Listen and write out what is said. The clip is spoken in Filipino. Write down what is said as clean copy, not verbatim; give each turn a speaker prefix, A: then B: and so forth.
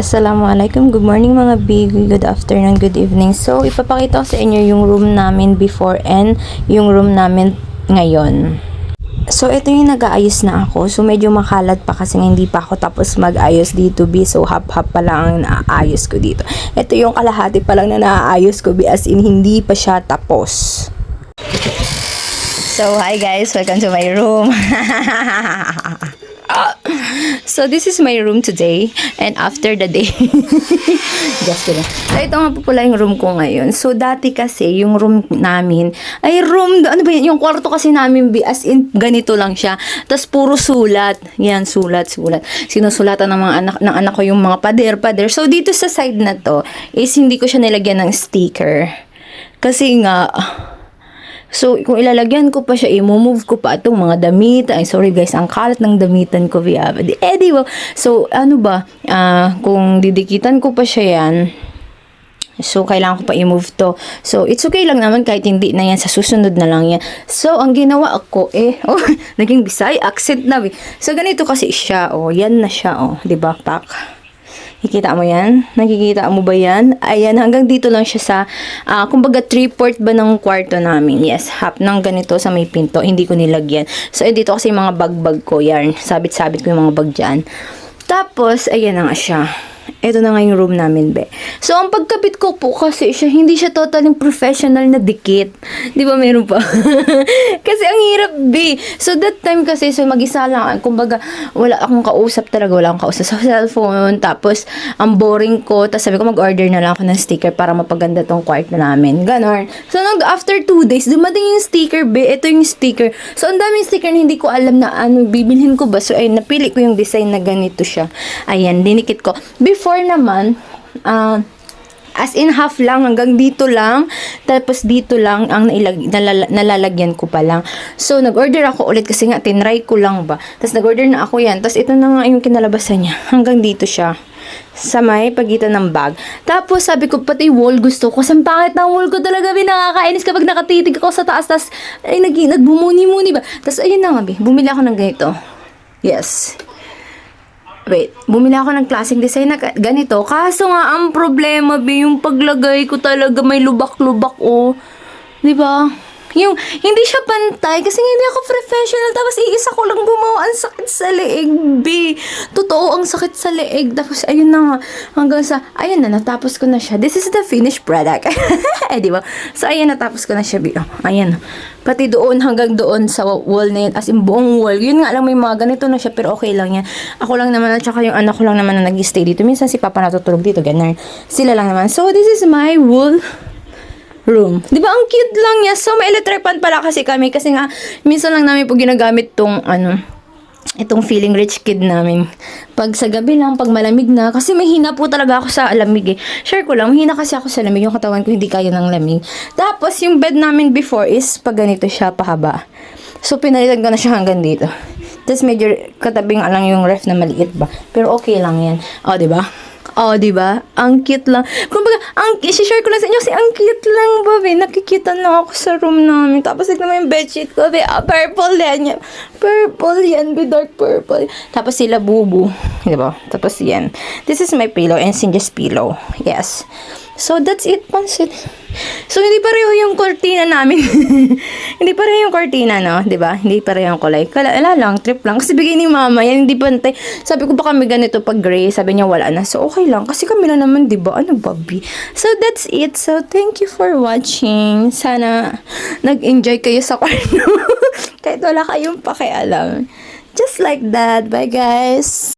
A: Assalamualaikum, good morning mga big, good afternoon, good evening. So, ipapakita ko sa inyo yung room namin before and yung room namin ngayon. So, ito yung nag-aayos na ako. So, medyo makalat pa kasi hindi pa ako tapos mag-ayos dito, B. So, hap-hap pa lang ang naaayos ko dito. Ito yung kalahati pa lang na naaayos ko, B. As in, hindi pa siya tapos. So, hi guys, welcome to my room. So, this is my room today and after the day. Just kidding. So, ito nga po pala yung room ko ngayon. So, dati kasi yung room namin ay room, ano ba yun? Yung kwarto kasi namin, as in, ganito lang siya. Tapos, puro sulat. Yan, sulat. Sinusulatan ng anak ko yung mga pader. So, dito sa side na to is hindi ko siya nilagyan ng sticker. Kasi nga, so, kung ilalagyan ko pa siya, i-move ko pa itong mga damit. Ay, sorry guys, ang kalat ng damitan ko. Di ba? So, ano ba? Kung didikitan ko pa siya yan, so, kailangan ko pa i-move to. So, it's okay lang naman kahit hindi na yan. Sa susunod na lang yan. So, ang ginawa ko, naging Bisay accent na. So, ganito kasi siya. Yan na siya. Di ba? Pak. Nakikita mo yan? Nakikita mo ba yan? Ayan, hanggang dito lang siya sa, kumbaga 3/4 ba ng kwarto namin? Yes, half ng ganito sa may pinto. Hindi ko nilagyan. So, dito kasi yung mga bag ko yan. Sabit-sabit ko yung mga bag dyan. Tapos, ayan na nga siya. Ito na nga yung room namin, be. So, ang pagkabit ko po kasi siya, hindi siya totaling professional na dikit. Di ba meron pa? Kasi ang hirap, be. So, that time kasi, so mag-isa lang. Kumbaga, wala akong kausap talaga. Wala akong kausap sa cellphone. Tapos, ang boring ko. Tapos, sabi ko, mag-order na lang ako ng sticker para mapaganda tong kwarto namin. Ganon. So, after 2 days, dumating yung sticker, be. Ito yung sticker. So, ang daming sticker na hindi ko alam na ano, bibilhin ko ba. So, ay, napili ko yung design na ganito siya. Ayan, dinikit ko. Before naman, as in half lang, hanggang dito lang, tapos dito lang ang nalalagyan ko pa lang. So, nag-order ako ulit kasi nga, tinry ko lang ba. Tapos, nag-order na ako yan. Tapos, ito na nga yung kinalabasan niya. Hanggang dito siya. Sa may pagitan ng bag. Tapos, sabi ko, pati wall gusto ko. Kasi ang pangit ng wall ko talaga, nakakainis kapag nakatitig ako sa taas. Tapos, ay, nagbumuni-muni ba. Tapos, ayun na nga, bumili ako ng ganito. Yes. Wait, bumili ako ng classic design na ganito. Kaso nga, ang problema, yung paglagay ko talaga may lubak-lubak, Di ba? Yung, hindi siya pantay kasi hindi ako professional. Tapos, iisa ko lang gumawa. Ang sakit sa leeg, B. Totoo, ang sakit sa leeg. Tapos, ayun na nga. Hanggang sa, ayun na, natapos ko na siya. This is the finished product. Di ba? So, ayun, natapos ko na siya, B. Ayan. Pati doon, hanggang doon sa wall na yun. As in, buong wall. Yun nga lang, may mga ganito na siya. Pero okay lang yan. Ako lang naman, at saka yung anak ko lang naman na nag-stay dito. Minsan si Papa natutulog dito, ganun. Sila lang naman. So, this is my wall room. Di ba ang cute lang niya? So, may electric fan pala kasi kami. Kasi nga, minsan lang namin po ginagamit tong, itong feeling rich kid namin. Pag sa gabi lang, pag malamig na. Kasi mahina po talaga ako sa lamig . Share ko lang, mahina kasi ako sa lamig. Yung katawan ko hindi kaya ng lamig. Tapos, yung bed namin before is pag ganito siya, pahaba. So, pinalitan ko na siya hanggang dito. Tapos, medyo katabing lang yung ref na maliit ba. Pero okay lang yan. Di ba? Di ba? Ang cute lang. Kumbaga, share ko lang sa inyo kasi ang cute lang ba, be? Nakikita lang ako sa room namin. Tapos, tignan mo yung bedsheet ko, be. Purple yan. Purple yan, be. Dark purple. Tapos, sila bubu. Diba? Tapos, yan. This is my pillow and Sinja's pillow. Yes. So, that's it, pansit. So, hindi pareho yung kortina namin. Hindi pareho yung kortina, no? Diba? Hindi pareho yung kulay. Wala lang, trip lang. Kasi bigay ni mama, yan, hindi pantay. Sabi ko, baka may ganito pag gray. Sabi niya, wala na. So, okay lang. Kasi kami na naman, diba? Ano, Bobby? So, that's it. So, thank you for watching. Sana nag-enjoy kayo sa kwarto. Kahit wala kayong pakialam. Just like that. Bye, guys.